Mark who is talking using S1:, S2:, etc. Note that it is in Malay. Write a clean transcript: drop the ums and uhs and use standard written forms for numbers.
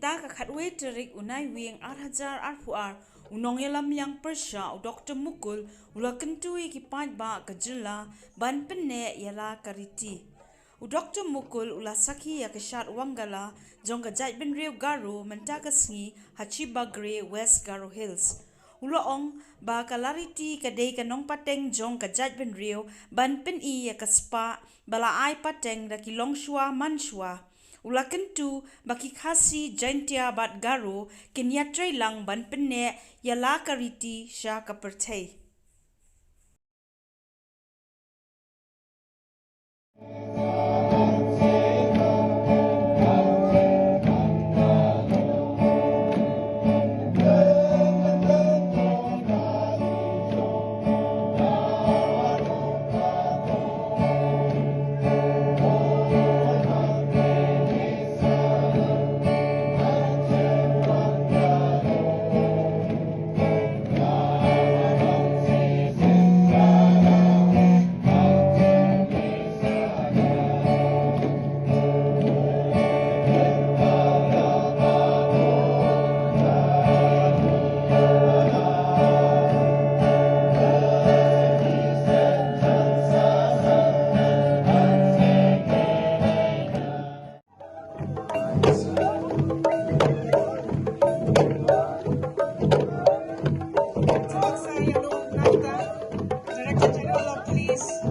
S1: ta ka khatwe terik unai wing arhajar arpuar unong yalam yang persha Dr. Mukul ula kentui ki pat ba kajilla ban Pynneh yala Lariti. Dr. Mukul ula saki ya keshat wangala jong kajat ben riu Garo mentaka sngi hachi bagre West Garo Hills. Ula ong ba ka Lariti kadai kanong pateng jong kajat ben riu ban Pynneh ya kaspa bala ai pateng da kilong shua man shua. Ula kentu baki khasi jaintia bat Garo kinyatrai lang ban Pynneh yala Lariti sha kapertai.
S2: Director General of Police